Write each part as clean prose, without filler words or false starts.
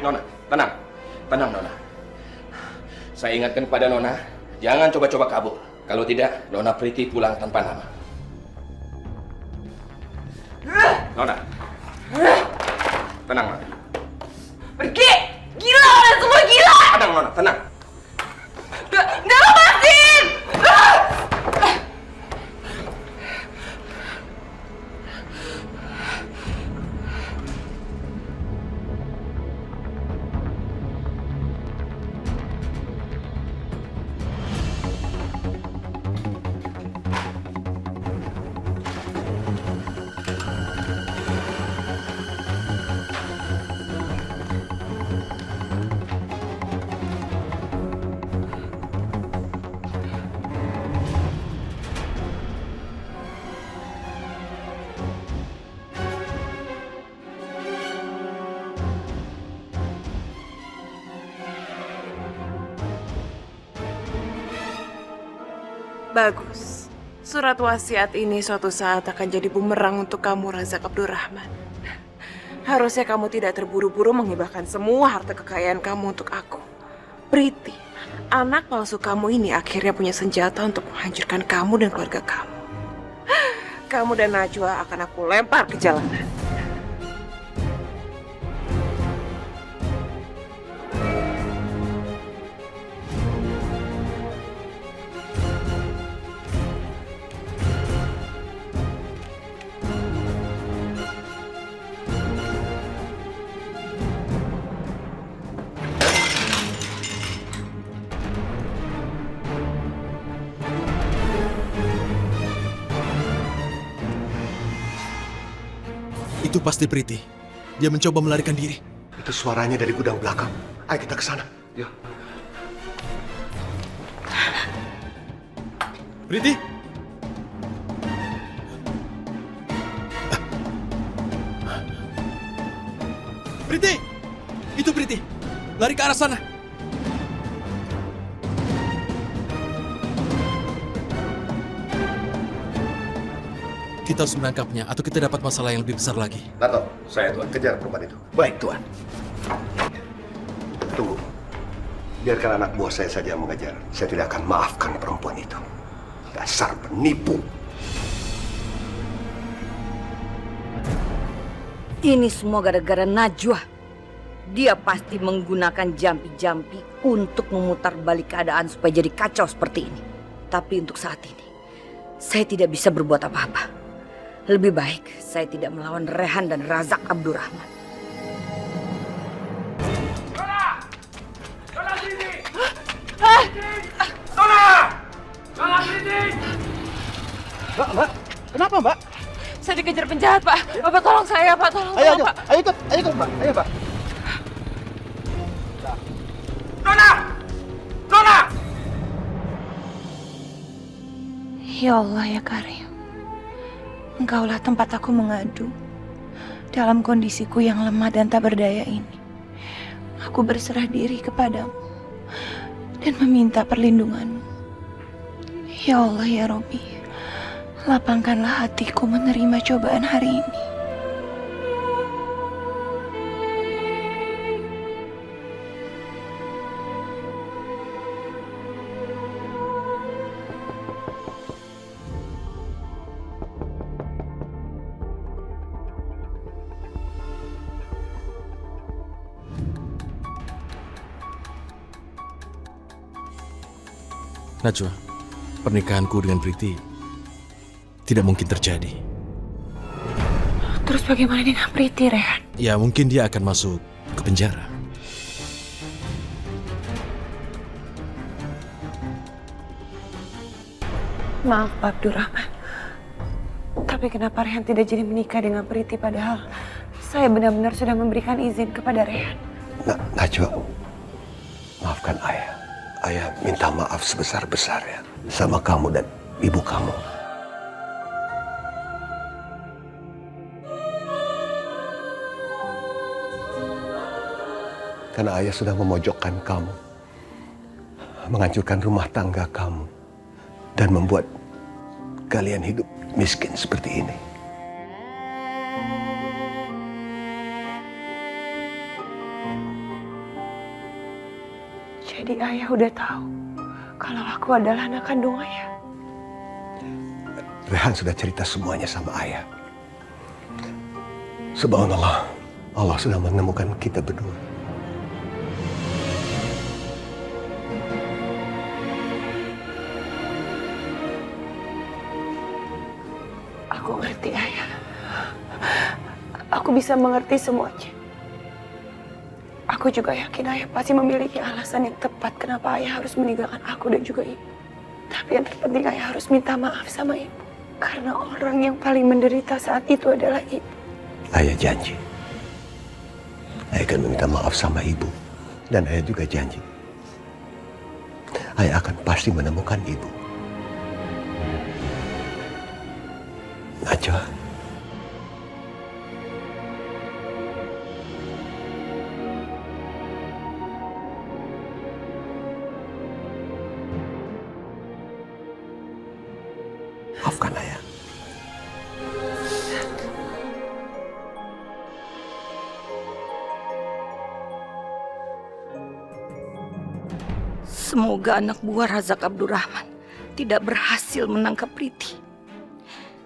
Nona, tenang. Tenang, Nona. Saya ingatkan kepada Nona, jangan coba-coba kabur. Kalau tidak, Nona Priti pulang tanpa nama. Nona. Tenang, Nona. Pergi! Gila, kalian semua gila! Tenang, Nona, tenang. Nggak lepasin! Bagus. Surat wasiat ini suatu saat akan jadi bumerang untuk kamu, Razak Abdurrahman. Harusnya kamu tidak terburu-buru menghibahkan semua harta kekayaan kamu untuk aku. Priti, anak palsu kamu ini akhirnya punya senjata untuk menghancurkan kamu dan keluarga kamu. Kamu dan Najwa akan aku lempar ke jalanan. Itu pasti Priti. Dia mencoba melarikan diri. Itu suaranya dari gudang belakang. Ayo kita ke sana. Ya. Priti! Priti! Itu Priti. Lari ke arah sana. Kita harus menangkapnya atau kita dapat masalah yang lebih besar lagi. Dato, Saya, Tuan. kejar perempuan itu. Baik, Tuan. Tunggu. Biarkan anak buah saya saja yang mengejar. Saya tidak akan maafkan perempuan itu. Dasar penipu. Ini semua gara-gara Najwa. Dia pasti menggunakan jampi-jampi untuk memutar balik keadaan supaya jadi kacau seperti ini. Tapi untuk saat ini, saya tidak bisa berbuat apa-apa. Lebih baik saya tidak melawan Rehan dan Razak Abdurrahman. Nona! Nona sini! Nona! Nona sini! Mbak, kenapa Mbak? Saya dikejar penjahat, Pak. Bapak tolong saya, Pak. Tolong, Ayo, Pak. ayo ikut Mbak, ayo Mbak. Nona! Nona! Ya Allah ya Karim, Engkaulah tempat aku mengadu. Dalam kondisiku yang lemah dan tak berdaya ini, aku berserah diri kepadamu dan meminta perlindunganmu. Ya Allah ya Robbi, lapangkanlah hatiku menerima cobaan hari ini. Najwa, pernikahanku dengan Priti tidak mungkin terjadi. Terus bagaimana dengan Priti, Rehan? Ya, mungkin dia akan masuk ke penjara. Maaf Pak Abdurrahman, tapi kenapa Rehan tidak jadi menikah dengan Priti padahal saya benar-benar sudah memberikan izin kepada Rehan? Najwa, maafkan ayah. Ayah minta maaf sebesar-besarnya sama kamu dan ibu kamu. Karena ayah sudah memojokkan kamu, menghancurkan rumah tangga kamu, dan membuat kalian hidup miskin seperti ini. Jadi ayah udah tahu kalau aku adalah anak kandung ayah. Rehan sudah cerita semuanya sama ayah. Subhanallah, Allah sudah menemukan kita berdua. Aku ngerti ayah. Aku bisa mengerti semuanya. Aku juga yakin ayah pasti memiliki alasan yang tepat kenapa ayah harus meninggalkan aku dan juga ibu. Tapi yang terpenting ayah harus minta maaf sama ibu. Karena orang yang paling menderita saat itu adalah ibu. Ayah janji. Ayah akan meminta maaf sama ibu. Dan ayah juga janji. Ayah akan pasti menemukan ibu. Najwa. Maafkan ayah. Semoga anak buah Razak Abdurrahman tidak berhasil menangkap Priti.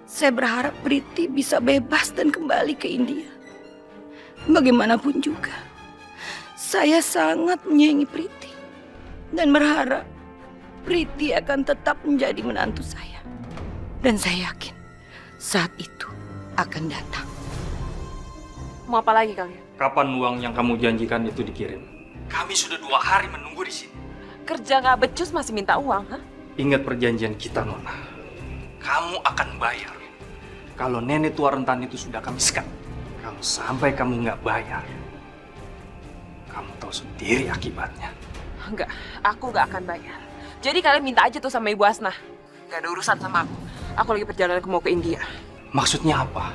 Saya berharap Priti bisa bebas dan kembali ke India. Bagaimanapun juga, saya sangat menyayangi Priti dan berharap Priti akan tetap menjadi menantu saya. Dan saya yakin saat itu akan datang. Mau apa lagi kalian? Kapan uang yang kamu janjikan itu dikirim? Kami sudah 2 hari menunggu di sini. Kerja nggak becus masih minta uang, ha? Ingat perjanjian kita, Nona. Kamu akan bayar. Kalau nenek tua rentan itu sudah kami sekat. Kalau sampai kamu nggak bayar, kamu tahu sendiri akibatnya. Enggak, aku nggak akan bayar. Jadi kalian minta aja tuh sama Ibu Hasnah. Nggak ada urusan sama aku. Aku lagi perjalanan mau ke India. Maksudnya apa?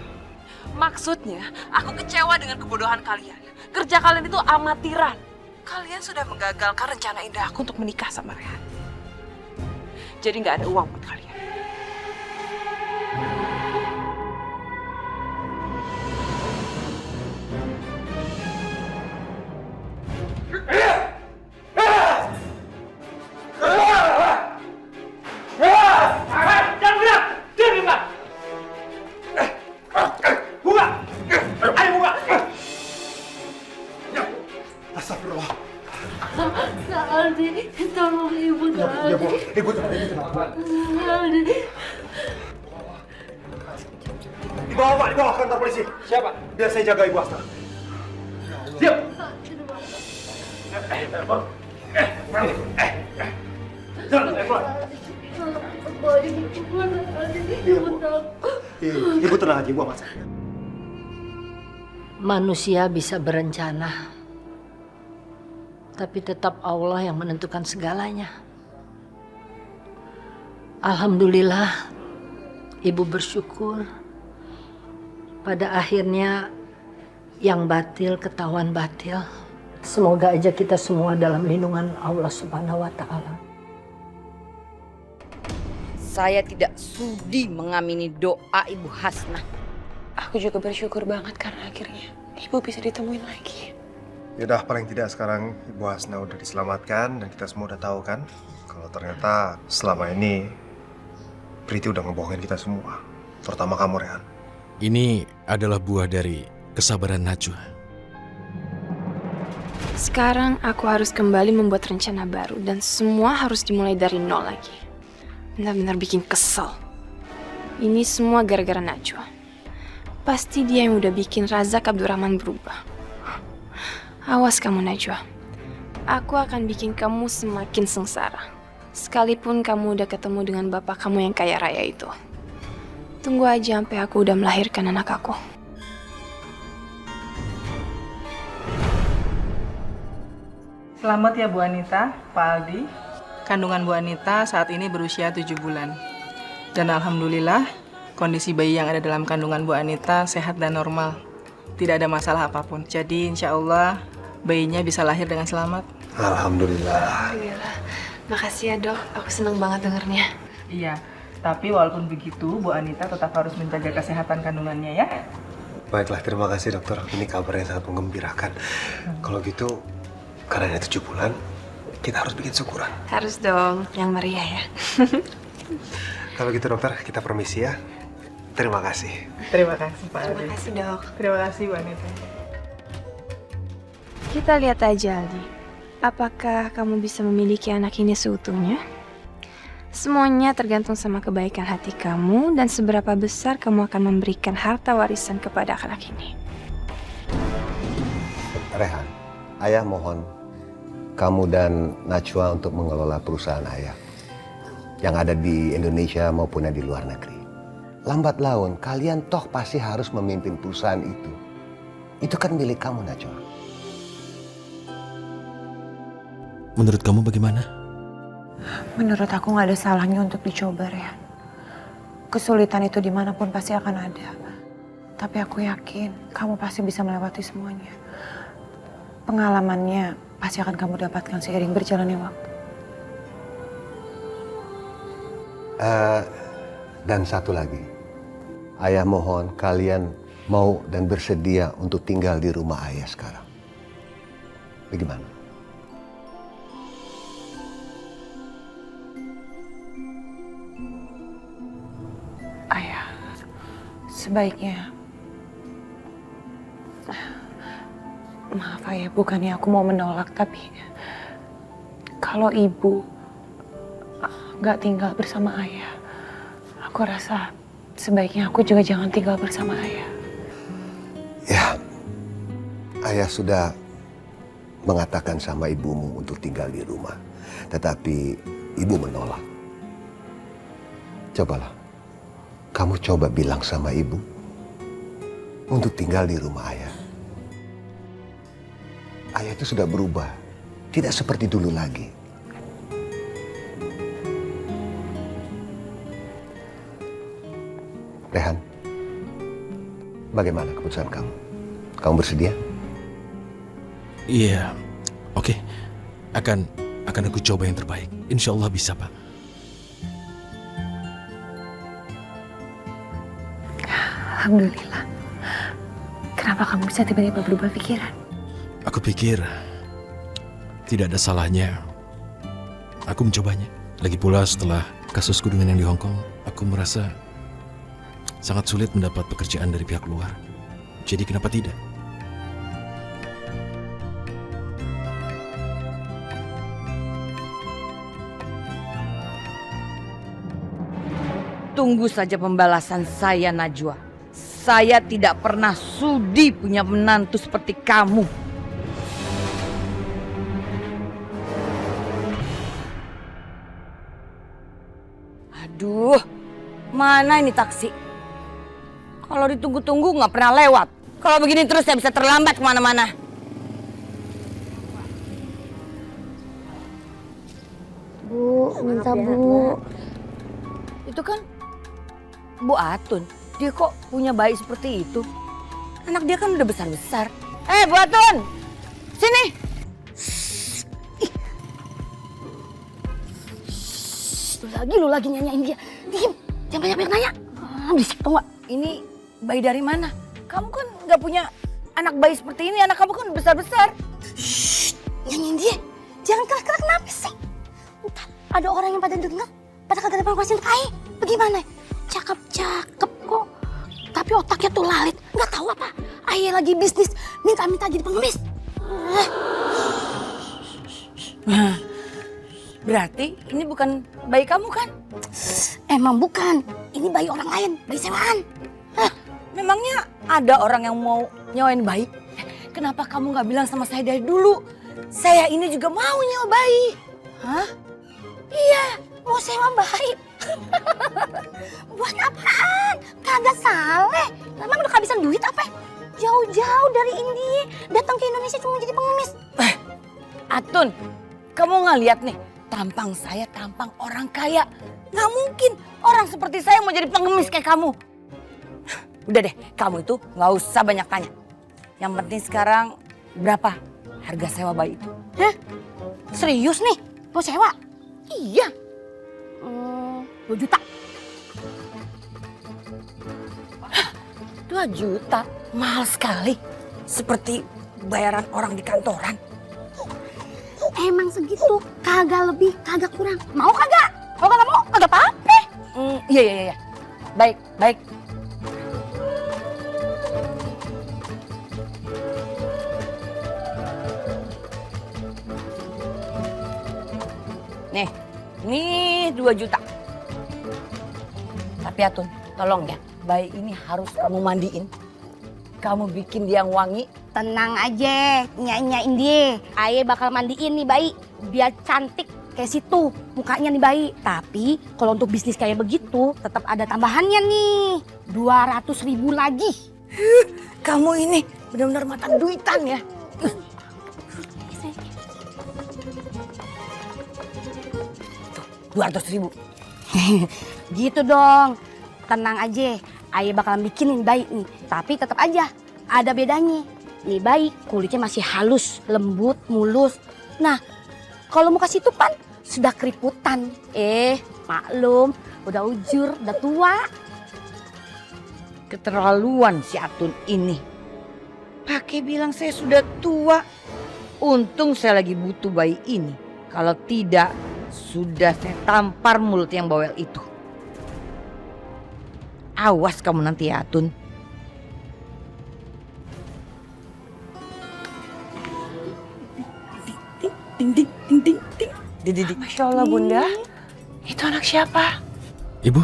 Maksudnya, aku kecewa dengan kebodohan kalian. Kerja kalian itu amatiran. Kalian sudah menggagalkan rencana indah aku untuk menikah sama Rehan. Jadi nggak ada uang buat kalian. Jangan gerak! Diam, buka! Buka! Ayo buka! Astagfirullah. Aldi, tolong ibu Ya, Bu. Ibu tenang. Aldi. Dibawa, Pak. Dibawa ke kantor polisi. Siapa? Biar saya jaga Ibu Asta. Diam. Jangan, keluar. Ibu tenang aja, Ibu aman. Manusia bisa berencana, tapi tetap Allah yang menentukan segalanya. Alhamdulillah, Ibu bersyukur pada akhirnya yang batil ketahuan batil. Semoga aja kita semua dalam lindungan Allah Subhanahu wa Ta'ala. Saya tidak sudi mengamini doa Ibu Hasnah. Aku juga bersyukur banget karena akhirnya ibu bisa ditemuin lagi. Yaudah, paling tidak sekarang Ibu Hasnah udah diselamatkan dan kita semua udah tahu kan kalau ternyata selama ini Priti udah ngebohongin kita semua, terutama kamu, Rehan. Ini adalah buah dari kesabaran Najwa. Sekarang aku harus kembali membuat rencana baru dan semua harus dimulai dari nol lagi. Benar-benar bikin kesel. Ini semua gara-gara Najwa. Pasti dia yang udah bikin Razak Abdurrahman berubah. Awas kamu Najwa. Aku akan bikin kamu semakin sengsara. Sekalipun kamu udah ketemu dengan bapak kamu yang kaya raya itu. Tunggu aja sampai aku udah melahirkan anak aku. Selamat ya Bu Anita, Pak Aldi. Kandungan Bu Anita saat ini berusia 7 bulan. Dan alhamdulillah, kondisi bayi yang ada dalam kandungan Bu Anita sehat dan normal. Tidak ada masalah apapun. Jadi insya Allah bayinya bisa lahir dengan selamat. Alhamdulillah. Alhamdulillah. Makasih ya dok, aku seneng banget dengernya. Iya, tapi walaupun begitu Bu Anita tetap harus menjaga kesehatan kandungannya ya. Baiklah, terima kasih dokter. Ini kabarnya sangat menggembirakan. Kalau gitu, karena 7 bulan, kita harus bikin syukuran. Harus dong, yang meriah ya. Kalau gitu dokter, kita permisi ya. Terima kasih. Terima kasih Pak Aldi. Terima kasih dok. Terima kasih Bu Anita. Kita lihat aja Aldi. Apakah kamu bisa memiliki anak ini seutuhnya? Semuanya tergantung sama kebaikan hati kamu dan seberapa besar kamu akan memberikan harta warisan kepada anak ini. Rehan, ayah mohon kamu dan Najwa untuk mengelola perusahaan ayah yang ada di Indonesia maupun yang di luar negeri. Lambat laun, kalian toh pasti harus memimpin perusahaan itu. Itu kan milik kamu, Najwa. Menurut kamu bagaimana? Menurut aku nggak ada salahnya untuk dicoba, Rehan. Kesulitan itu dimanapun pasti akan ada. Tapi aku yakin kamu pasti bisa melewati semuanya. Pengalamannya pasti akan kamu dapatkan seiring berjalannya waktu. Dan satu lagi, ayah mohon kalian mau dan bersedia untuk tinggal di rumah ayah sekarang. Bagaimana? Ayah, sebaiknya... Maaf ayah, bukannya aku mau menolak, tapi... Kalau ibu nggak tinggal bersama ayah, aku rasa sebaiknya aku juga jangan tinggal bersama ayah. Ya, ayah sudah mengatakan sama ibumu untuk tinggal di rumah. Tetapi ibu menolak. Cobalah, kamu coba bilang sama ibu untuk tinggal di rumah ayah. Ayah itu sudah berubah, tidak seperti dulu lagi. Rehan, bagaimana keputusan kamu? Kamu bersedia? Iya, oke. Akan aku coba yang terbaik. Insya Allah bisa, Pak. Alhamdulillah. Kenapa kamu bisa tiba-tiba berubah pikiran? Aku pikir tidak ada salahnya aku mencobanya. Lagi pula setelah kasusku dengan yang di Hong Kong, aku merasa sangat sulit mendapat pekerjaan dari pihak luar. Jadi kenapa tidak? Tunggu saja pembalasan saya, Najwa. Saya tidak pernah sudi punya menantu seperti kamu. Aduh, mana ini taksi? Kalau ditunggu-tunggu nggak pernah lewat. Kalau begini terus saya bisa terlambat kemana-mana. Bu, minta Bu. Itu kan Bu Atun. Dia kok punya bayi seperti itu? Anak dia kan udah besar-besar. Bu Atun! Sini! Lu lagi nyanyain dia. Diem, jangan banyak-banyak nanya. Berisik tau gak? Ini bayi dari mana? Kamu kan gak punya anak bayi seperti ini. Anak kamu kan besar-besar. Shh, nyanyiin dia. Jangan keras-keras, kenapa sih? Ntar ada orang yang pada denger, pada kagak ada penguasin Ayah. Bagaimana? Cakep-cakep kok. Tapi otaknya tuh lalit. Nggak tahu apa. Ayah lagi bisnis, minta-minta jadi pengemis. Nah, berarti ini bukan bayi kamu kan? Emang bukan. Ini bayi orang lain, bayi sewaan. Memangnya ada orang yang mau nyewain bayi? Kenapa kamu nggak bilang sama saya dari dulu? Saya ini juga mau nyewa bayi. Hah? Iya, mau sewa bayi. Buat apaan? Kagak salah. Emang udah kehabisan duit apa? Jauh-jauh dari India, datang ke Indonesia cuma jadi pengemis. Atun, kamu nggak lihat nih, tampang saya tampang orang kaya. Nggak mungkin orang seperti saya mau jadi pengemis kayak kamu. Udah deh, kamu itu nggak usah banyak tanya. Yang penting sekarang berapa harga sewa bayi itu? Hah? Serius nih? Mau sewa? Iya. 2 juta. 2 juta? Mahal sekali. Seperti bayaran orang di kantoran. Emang segitu, kagak lebih, kagak kurang. Mau kagak? Mau kagak mau? Kagak apa-apa. Iya. Baik. Nih, ini 2 juta. Tapi Atun, tolong ya, bayi ini harus kamu mandiin. Kamu bikin dia yang wangi. Tenang aja, nyanyain dia. Aye bakal mandiin nih bayi, biar cantik kayak situ mukanya nih bayi. Tapi kalau untuk bisnis kayak begitu, tetap ada tambahannya nih. 200.000 lagi. Kamu ini benar-benar mata duitan ya. 200.000. Gitu dong. Tenang aja. Aye bakalan bikinin bayi nih. Tapi tetap aja ada bedanya. Nih bayi kulitnya masih halus, lembut, mulus. Nah, kalau muka situ pan sudah keriputan. Maklum, udah ujur, udah tua. Keterlaluan si Atun ini. Pakai bilang saya sudah tua. Untung saya lagi butuh bayi ini. Kalau tidak, sudah saya tampar mulut yang bawel itu. Awas kamu nanti ya, Atun. Ding. Masya Allah Bunda, itu anak siapa? Ibu,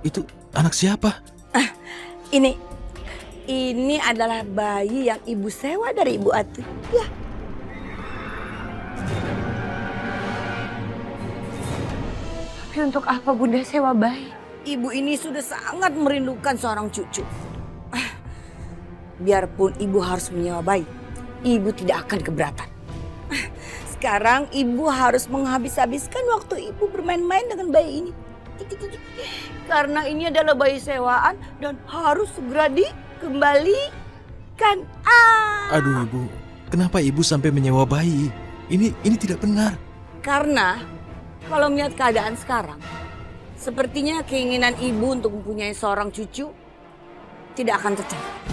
itu anak siapa? Ini adalah bayi yang ibu sewa dari Ibu Atun. Ya. Tapi untuk apa Bunda sewa bayi? Ibu ini sudah sangat merindukan seorang cucu. Biarpun ibu harus menyewa bayi, ibu tidak akan keberatan. Sekarang ibu harus menghabis-habiskan waktu ibu bermain-main dengan bayi ini. Karena ini adalah bayi sewaan dan harus segera dikembalikan. Aduh ibu, kenapa ibu sampai menyewa bayi? Ini tidak benar. Karena kalau melihat keadaan sekarang, sepertinya keinginan ibu untuk mempunyai seorang cucu tidak akan tercapai.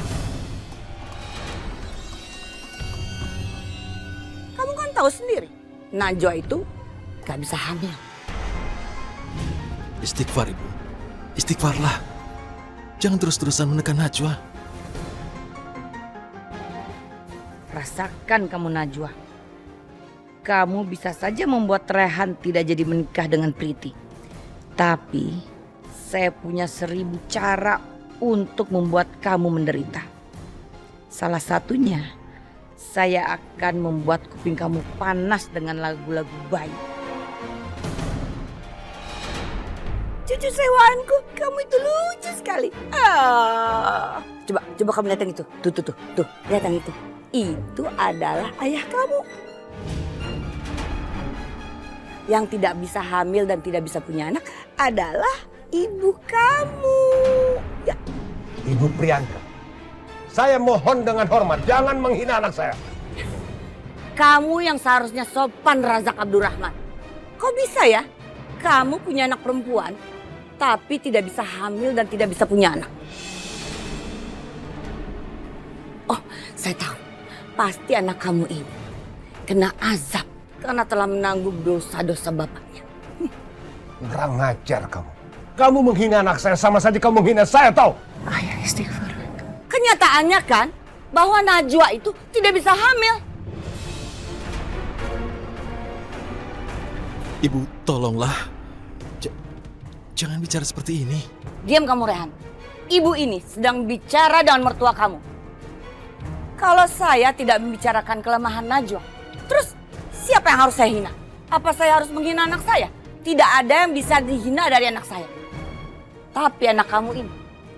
Kamu kan tahu sendiri, Najwa itu gak bisa hamil. Istighfar ibu, istighfarlah. Jangan terus-terusan menekan Najwa. Rasakan kamu Najwa. Kamu bisa saja membuat Rehan tidak jadi menikah dengan Priti. Tapi saya punya 1000 cara untuk membuat kamu menderita. Salah satunya, saya akan membuat kuping kamu panas dengan lagu-lagu bayi. Cucu sewaanku, kamu itu lucu sekali. Coba kamu lihat yang itu. Tuh, lihat yang itu. Itu adalah ayah kamu. Yang tidak bisa hamil dan tidak bisa punya anak adalah ibu kamu. Ya. Ibu Priyanka, saya mohon dengan hormat, jangan menghina anak saya. Kamu yang seharusnya sopan, Razak Abdurrahman. Kok bisa ya? Kamu punya anak perempuan, tapi tidak bisa hamil dan tidak bisa punya anak. Oh, saya tahu. Pasti anak kamu ini kena azab karena telah menanggung dosa-dosa bapaknya. Kurang ajar kamu. Kamu menghina anak saya sama saja kamu menghina saya, tahu? Ayah istighfar. Kenyataannya kan bahwa Najwa itu tidak bisa hamil. Ibu, tolonglah. Jangan bicara seperti ini. Diam kamu, Rehan. Ibu ini sedang bicara dengan mertua kamu. Kalau saya tidak membicarakan kelemahan Najwa, terus siapa yang harus saya hina? Apa saya harus menghina anak saya? Tidak ada yang bisa dihina dari anak saya. Tapi anak kamu ini,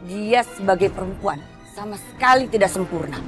dia sebagai perempuan sama sekali tidak sempurna.